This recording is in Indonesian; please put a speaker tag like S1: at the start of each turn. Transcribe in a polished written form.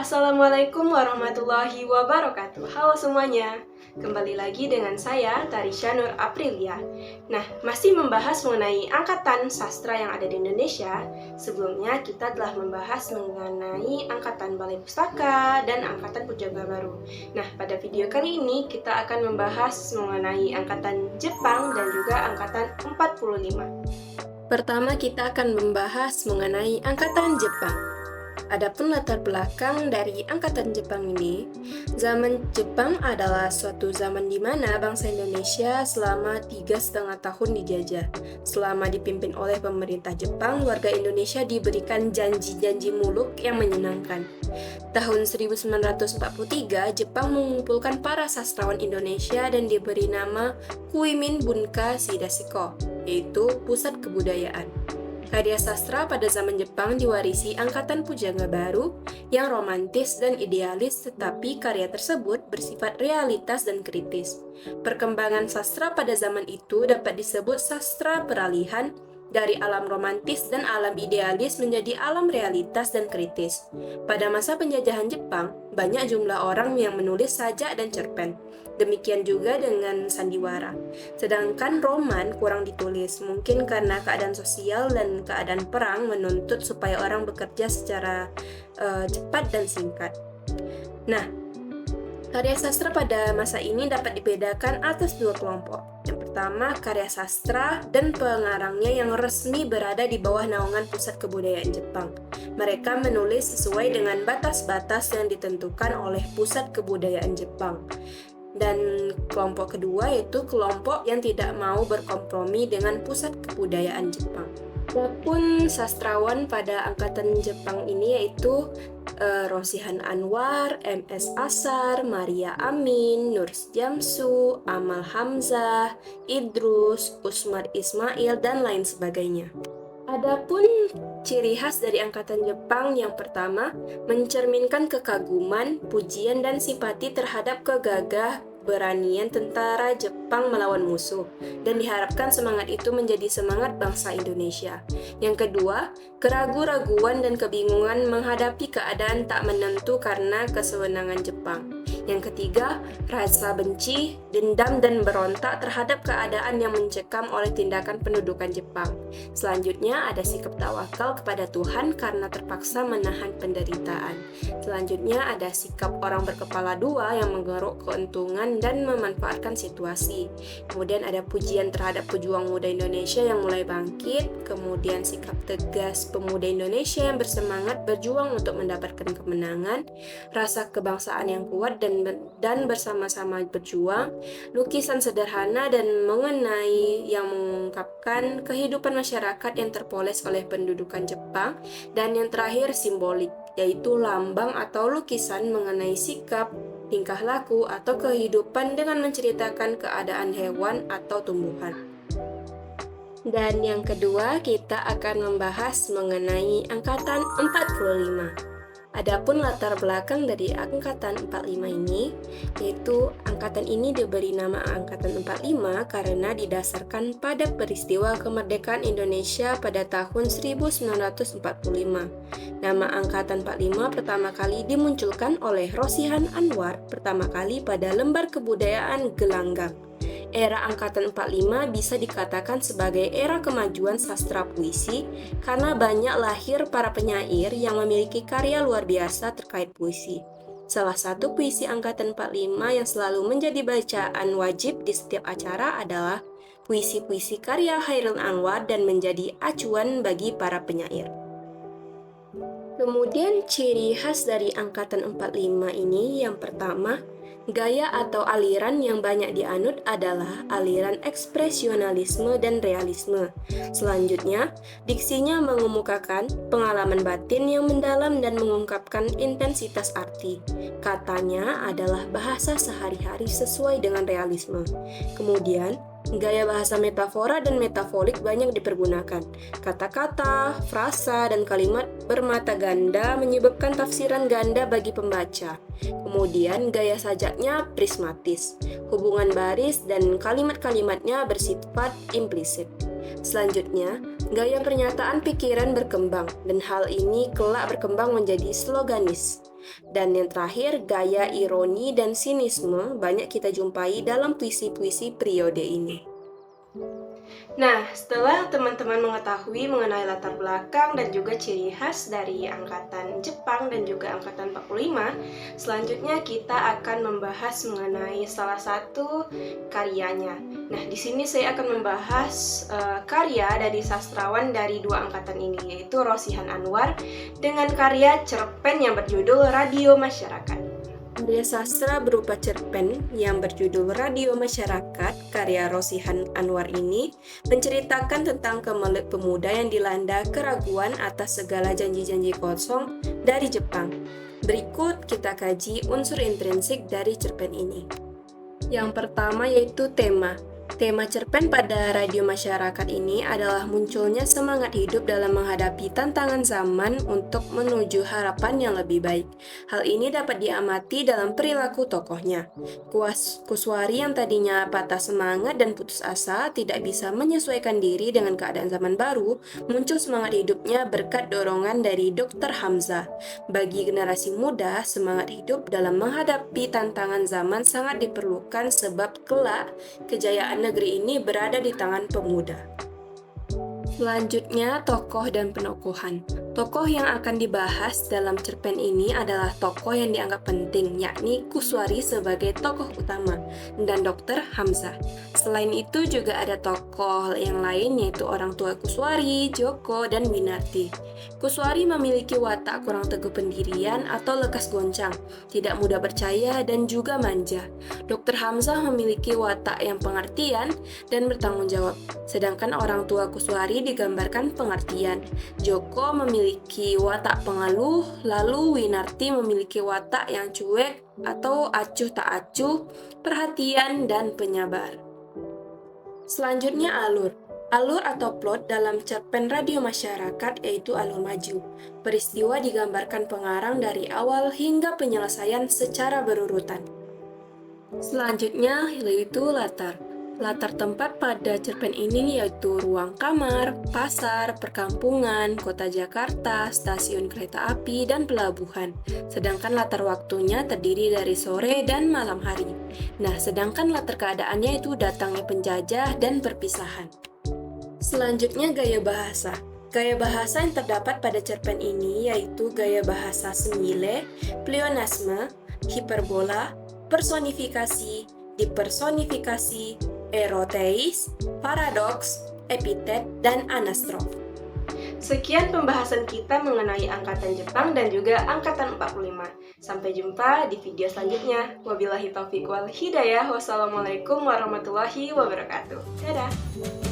S1: Assalamualaikum warahmatullahi wabarakatuh. Halo semuanya, kembali lagi dengan saya Tarisha Nur Aprilia. Nah, masih membahas mengenai angkatan sastra yang ada di Indonesia. Sebelumnya kita telah membahas mengenai angkatan Balai Pustaka dan angkatan Pujangga Baru. Nah, pada video kali ini kita akan membahas mengenai angkatan Jepang dan juga angkatan 45. Pertama kita akan membahas mengenai angkatan Jepang. Adapun latar belakang dari angkatan Jepang ini, zaman Jepang adalah suatu zaman di mana bangsa Indonesia selama 3,5 tahun dijajah. Selama dipimpin oleh pemerintah Jepang, warga Indonesia diberikan janji-janji muluk yang menyenangkan. Tahun 1943, Jepang mengumpulkan para sastrawan Indonesia dan diberi nama Kuimin Bunka Shidashiko, yaitu Pusat Kebudayaan. Karya sastra pada zaman Jepang diwarisi angkatan Pujangga Baru yang romantis dan idealis, tetapi karya tersebut bersifat realitas dan kritis. Perkembangan sastra pada zaman itu dapat disebut sastra peralihan dari alam romantis dan alam idealis menjadi alam realitas dan kritis. Pada masa penjajahan Jepang, banyak jumlah orang yang menulis sajak dan cerpen. Demikian juga dengan sandiwara. Sedangkan roman kurang ditulis, mungkin karena keadaan sosial dan keadaan perang menuntut supaya orang bekerja secara cepat dan singkat. Nah, karya sastra pada masa ini dapat dibedakan atas dua kelompok. Yang pertama, karya sastra dan pengarangnya yang resmi berada di bawah naungan Pusat Kebudayaan Jepang. Mereka menulis sesuai dengan batas-batas yang ditentukan oleh Pusat Kebudayaan Jepang. Dan kelompok kedua yaitu kelompok yang tidak mau berkompromi dengan Pusat Kebudayaan Jepang. Adapun sastrawan pada angkatan Jepang ini yaitu Rosihan Anwar, M.S. Asar, Maria Amin, Nur Jamsu, Amal Hamzah, Idrus, Usmar Ismail, dan lain sebagainya. Adapun ciri khas dari angkatan Jepang yang pertama, mencerminkan kekaguman, pujian, dan simpati terhadap kegagah beranian tentara Jepang melawan musuh, dan diharapkan semangat itu menjadi semangat bangsa Indonesia. Yang kedua, keraguan-raguan dan kebingungan menghadapi keadaan tak menentu karena kesewenangan Jepang. Yang ketiga, rasa benci, dendam, dan berontak terhadap keadaan yang mencekam oleh tindakan pendudukan Jepang. Selanjutnya, ada sikap tawakal kepada Tuhan karena terpaksa menahan penderitaan. Selanjutnya, ada sikap orang berkepala dua yang mengeruk keuntungan dan memanfaatkan situasi. Kemudian ada pujian terhadap pejuang muda Indonesia yang mulai bangkit. Kemudian sikap tegas pemuda Indonesia yang bersemangat berjuang untuk mendapatkan kemenangan. Rasa kebangsaan yang kuat dan bersama-sama berjuang. Lukisan sederhana dan mengenai yang mengungkapkan kehidupan masyarakat yang terpoles oleh pendudukan Jepang. Dan yang terakhir simbolik, yaitu lambang atau lukisan mengenai sikap, tingkah laku, atau kehidupan dengan menceritakan keadaan hewan atau tumbuhan. Dan yang kedua, kita akan membahas mengenai angkatan 45. Adapun latar belakang dari angkatan 45 ini, yaitu angkatan ini diberi nama angkatan 45 karena didasarkan pada peristiwa kemerdekaan Indonesia pada tahun 1945. Nama angkatan 45 pertama kali dimunculkan oleh Rosihan Anwar pertama kali pada lembar kebudayaan Gelanggang. Era angkatan 45 bisa dikatakan sebagai era kemajuan sastra puisi karena banyak lahir para penyair yang memiliki karya luar biasa terkait puisi. Salah satu puisi angkatan 45 yang selalu menjadi bacaan wajib di setiap acara adalah puisi-puisi karya Chairil Anwar dan menjadi acuan bagi para penyair. Kemudian ciri khas dari angkatan 45 ini yang pertama, gaya atau aliran yang banyak dianut adalah aliran ekspresionalisme dan realisme. Selanjutnya, diksinya mengemukakan pengalaman batin yang mendalam dan mengungkapkan intensitas arti. Katanya adalah bahasa sehari-hari sesuai dengan realisme. Kemudian, gaya bahasa metafora dan metaforik banyak dipergunakan. Kata-kata, frasa, dan kalimat bermata ganda menyebabkan tafsiran ganda bagi pembaca. Kemudian gaya sajaknya prismatis. Hubungan baris dan kalimat-kalimatnya bersifat implisit. Selanjutnya, Gaya pernyataan pikiran berkembang, dan hal ini kelak berkembang menjadi sloganis. Dan yang terakhir, gaya ironi dan sinisme banyak kita jumpai dalam puisi-puisi periode ini. Nah, setelah teman-teman mengetahui mengenai latar belakang dan juga ciri khas dari angkatan Jepang dan juga angkatan 45, selanjutnya kita akan membahas mengenai salah satu karyanya. Nah, di sini saya akan membahas karya dari sastrawan dari dua angkatan ini, yaitu Rosihan Anwar dengan karya cerpen yang berjudul Radio Masyarakat. Karya sastra berupa cerpen yang berjudul Radio Masyarakat karya Rosihan Anwar ini menceritakan tentang kemelut pemuda yang dilanda keraguan atas segala janji-janji kosong dari Jepang. Berikut kita kaji unsur intrinsik dari cerpen ini. Yang pertama yaitu tema. Tema cerpen pada Radio Masyarakat ini adalah munculnya semangat hidup dalam menghadapi tantangan zaman untuk menuju harapan yang lebih baik. Hal ini dapat diamati dalam perilaku tokohnya. Kuswari yang tadinya patah semangat dan putus asa tidak bisa menyesuaikan diri dengan keadaan zaman baru, muncul semangat hidupnya berkat dorongan dari Dr. Hamzah. Bagi generasi muda, semangat hidup dalam menghadapi tantangan zaman sangat diperlukan sebab kelak kejayaan negeri ini berada di tangan pemuda. Selanjutnya, tokoh dan penokohan. Tokoh yang akan dibahas dalam cerpen ini adalah tokoh yang dianggap penting, yakni Kuswari sebagai tokoh utama, dan Dr. Hamzah. Selain itu juga ada tokoh yang lain yaitu orang tua Kuswari, Joko, dan Winarti. Kuswari memiliki watak kurang teguh pendirian atau lekas goncang, tidak mudah percaya, dan juga manja. Dr. Hamzah memiliki watak yang pengertian dan bertanggung jawab, sedangkan orang tua Kuswari digambarkan pengertian. Joko memiliki watak pengeluh, lalu Winarti memiliki watak yang cuek atau acuh tak acuh, perhatian, dan penyabar. Selanjutnya alur. Alur atau plot dalam cerpen Radio Masyarakat yaitu alur maju. Peristiwa digambarkan pengarang dari awal hingga penyelesaian secara berurutan. Selanjutnya yaitu latar. Latar tempat pada cerpen ini yaitu ruang kamar, pasar, perkampungan, kota Jakarta, stasiun kereta api, dan pelabuhan. Sedangkan latar waktunya terdiri dari sore dan malam hari. Nah, sedangkan latar keadaannya itu datangnya penjajah dan perpisahan. Selanjutnya gaya bahasa. Gaya bahasa yang terdapat pada cerpen ini yaitu gaya bahasa semile, pleonasme, hiperbola, personifikasi, dipersonifikasi, eroteis, paradoks, epitet, dan anastrof. Sekian pembahasan kita mengenai angkatan Jepang dan juga angkatan 45. Sampai jumpa di video selanjutnya. Wabillahi taufiq wal hidayah. Wassalamualaikum warahmatullahi wabarakatuh. Dadah!